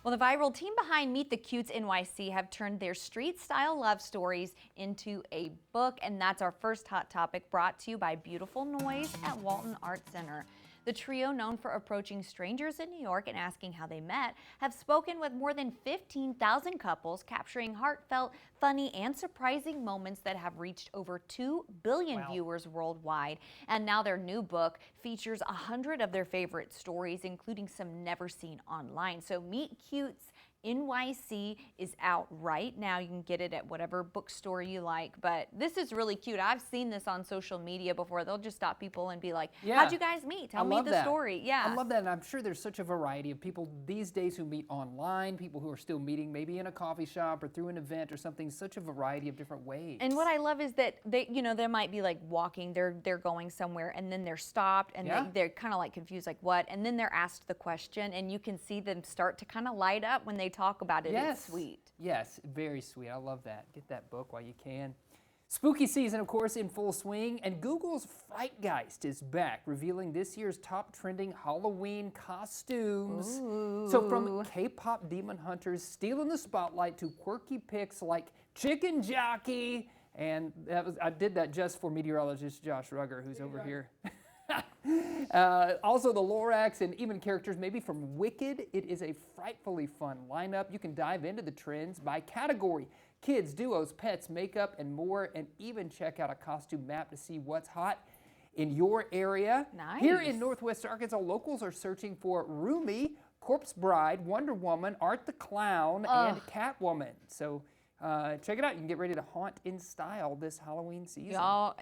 Well, the viral team behind Meet the Cutes NYC have turned their street-style love stories into a book, and that's our first hot topic, brought to you by Beautiful Noise at Walton Art Center. The trio, known for approaching strangers in New York and asking how they met, have spoken with more than 15,000 couples, capturing heartfelt, funny, and surprising moments that have reached over 2 billion viewers worldwide. And now their new book features 100 of their favorite stories, including some never seen online. So Meet Cutes NYC is out right now. You can get it at whatever bookstore you like, but this is really cute. I've seen this on social media before. They'll just stop people and be like, how'd you guys meet? Tell me the story. Yeah. I love that, and I'm sure there's such a variety of people these days who meet online, people who are still meeting maybe in a coffee shop or through an event or something, such a variety of different ways. And what I love is that they might be like walking, they're going somewhere, and then they're stopped, and they're kind of like confused, like what? And then they're asked the question, and you can see them start to kind of light up when they talk about it. Yes. It's sweet. Yes, very sweet. I love that. Get that book while you can. Spooky season, of course, in full swing, and Google's Frightgeist is back, revealing this year's top trending Halloween costumes. Ooh. So from K-pop demon hunters stealing the spotlight to quirky picks like Chicken Jockey, and I did that just for meteorologist Josh Rugger, who's over here. Also the Lorax and even characters maybe from Wicked. It is a frightfully fun lineup. You can dive into the trends by category: kids, duos, pets, makeup, and more, and even check out a costume map to see what's hot in your area. Nice. Here in Northwest Arkansas, locals are searching for Rumi, Corpse Bride, Wonder Woman, Art the Clown, and Catwoman. So check it out. You can get ready to haunt in style this Halloween season. Y'all,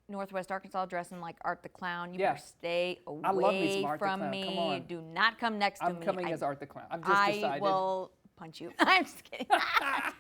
Northwest Arkansas dressing like Art the Clown. You better stay away I love me some Art the from Clown. me. Come on. Do not come next to me. I'm coming as Art the Clown. I've just decided. I will punch you. I'm just kidding. No, I'm not.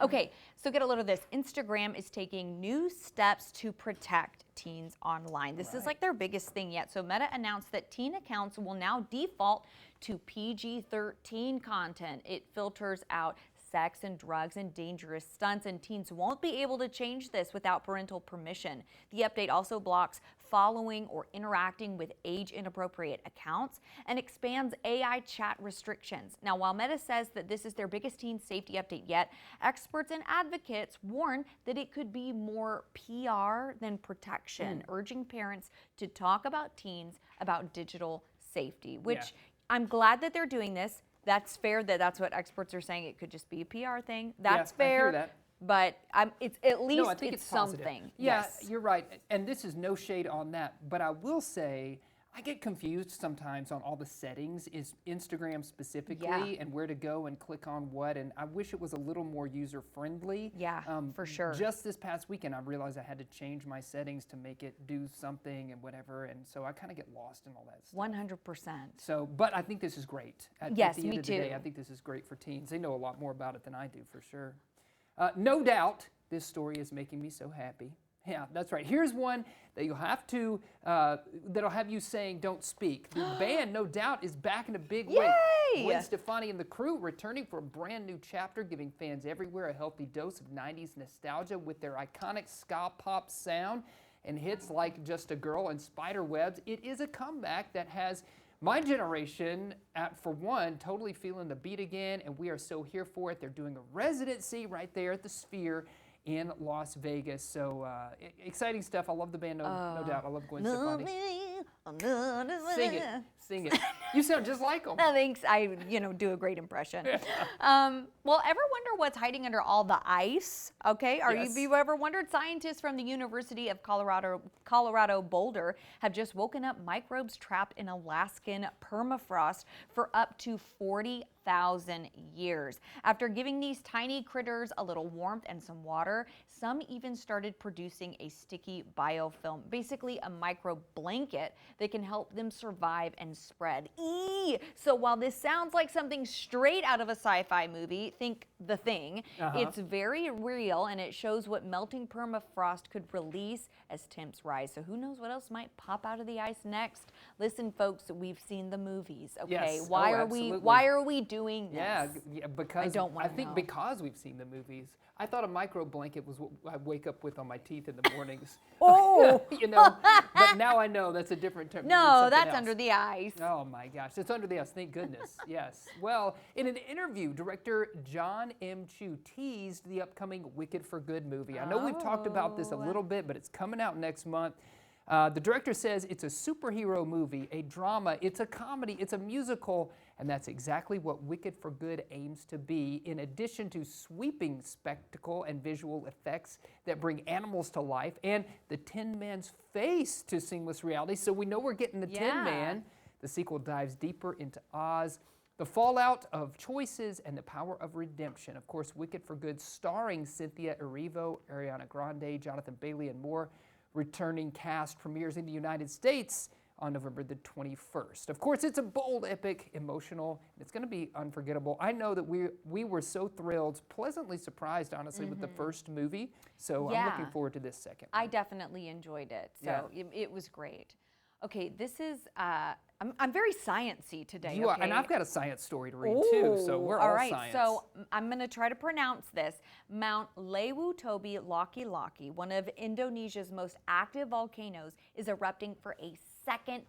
Okay, so get a load of this. Instagram is taking new steps to protect teens online. This is like their biggest thing yet. So Meta announced that teen accounts will now default to PG-13 content. It filters out sex and drugs and dangerous stunts, and teens won't be able to change this without parental permission. The update also blocks following or interacting with age-inappropriate accounts and expands AI chat restrictions. Now, while Meta says that this is their biggest teen safety update yet, experts and advocates warn that it could be more PR than protection, urging parents to talk about teens about digital safety, which I'm glad that they're doing this. That's fair. That's what experts are saying. It could just be a PR thing. That's fair. I hear that. But it's at least I think it's something. Yeah, you're right. And this is no shade on that. But I will say, I get confused sometimes on all the settings, is Instagram specifically, and where to go and click on what. And I wish it was a little more user-friendly. Yeah, for sure. Just this past weekend, I realized I had to change my settings to make it do something and whatever. And so I kind of get lost in all that stuff. 100%. So, but I think this is great. At the end of the day, I think this is great for teens. They know a lot more about it than I do, for sure. No doubt, this story is making me so happy. Yeah, that's right. Here's one that you'll have to, that'll have you saying don't speak. The band, No Doubt, is back in a big way. Gwen Stefani and the crew returning for a brand new chapter, giving fans everywhere a healthy dose of 90s nostalgia with their iconic ska pop sound and hits like Just a Girl and Spiderwebs. It is a comeback that has my generation, for one, totally feeling the beat again, and we are so here for it. They're doing a residency right there at the Sphere in Las Vegas. So exciting stuff. I love the band, no doubt. I love Gwen Stefani. Sing it. Sing it. You sound just like them. Thanks. I, do a great impression. Well, ever wonder what's hiding under all the ice? Okay. Have you ever wondered? Scientists from the University of Colorado Boulder have just woken up microbes trapped in Alaskan permafrost for up to 40,000 years. After giving these tiny critters a little warmth and some water, some even started producing a sticky biofilm, basically a micro blanket that can help them survive and spread. So while this sounds like something straight out of a sci-fi movie, think The Thing, it's very real, and it shows what melting permafrost could release as temps rise. So who knows what else might pop out of the ice next? Listen, folks, we've seen the movies. Okay, why are we doing this? Yeah, because I think because we've seen the movies. I thought a micro blanket was what I wake up with on my teeth in the mornings. Oh, but now I know that's a different term. No, that's under the ice. ice. Oh my gosh, it's under the ice, thank goodness. Yes. Well, in an interview, director John M. Chu teased the upcoming Wicked for Good movie. I know we've talked about this a little bit, but it's coming out next month. The director says it's a superhero movie, a drama, it's a comedy, it's a musical, and that's exactly what Wicked for Good aims to be, in addition to sweeping spectacle and visual effects that bring animals to life and the Tin Man's face to seamless reality. So we know we're getting the Tin Man. The sequel dives deeper into Oz, the fallout of choices, and the power of redemption. Of course, Wicked for Good, starring Cynthia Erivo, Ariana Grande, Jonathan Bailey, and more. Returning cast premieres in the United States on November the 21st. Of course, it's a bold, epic, emotional, and it's going to be unforgettable. I know that we were so thrilled, pleasantly surprised, honestly, with the first movie. So I'm looking forward to this second. I definitely enjoyed it. So it was great. Okay, this is, I'm very sciencey today. You are, and I've got a science story to read too, so we're all science. So I'm going to try to pronounce this. Mount Lewu Tobi Laki Laki, one of Indonesia's most active volcanoes, is erupting for a second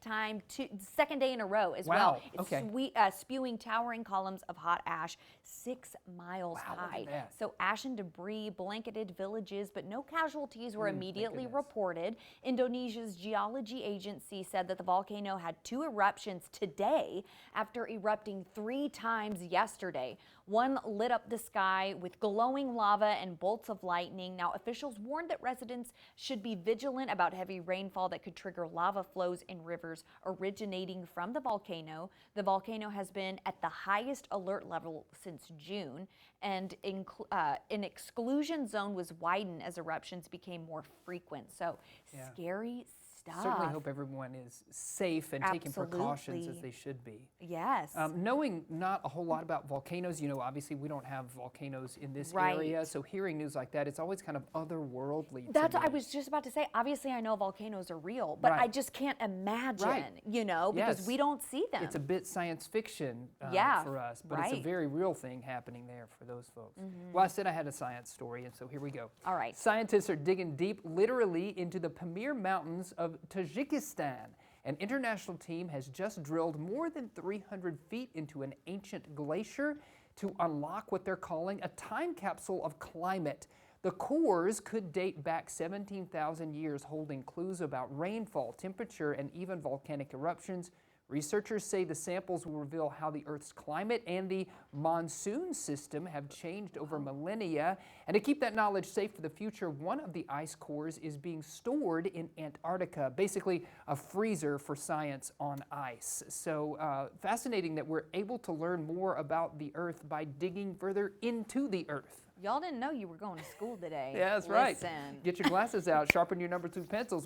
day in a row as well. It's spewing towering columns of hot ash 6 miles high. So ash and debris blanketed villages, but no casualties were immediately reported. Indonesia's geology agency said that the volcano had 2 eruptions today after erupting 3 times yesterday. One lit up the sky with glowing lava and bolts of lightning. Now, officials warned that residents should be vigilant about heavy rainfall that could trigger lava flows in rivers originating from the volcano. The volcano has been at the highest alert level since June, and an exclusion zone was widened as eruptions became more frequent. So scary stuff. Certainly hope everyone is safe and taking precautions as they should be. Yes. Knowing not a whole lot about volcanoes, you know, obviously we don't have volcanoes in this area, so hearing news like that, it's always kind of otherworldly. That's what I was just about to say. Obviously, I know volcanoes are real, but I just can't imagine, you know, because we don't see them. It's a bit science fiction for us, but it's a very real thing happening there for those folks. Well, I said I had a science story, and so here we go. All right. Scientists are digging deep, literally, into the Pamir Mountains of Tajikistan. An international team has just drilled more than 300 feet into an ancient glacier to unlock what they're calling a time capsule of climate. The cores could date back 17,000 years, holding clues about rainfall, temperature, and even volcanic eruptions. Researchers say the samples will reveal how the Earth's climate and the monsoon system have changed over millennia. And to keep that knowledge safe for the future, one of the ice cores is being stored in Antarctica, basically a freezer for science on ice. So fascinating that we're able to learn more about the Earth by digging further into the Earth. Y'all didn't know you were going to school today. Yeah, that's right. Get your glasses out, sharpen your number 2 pencils.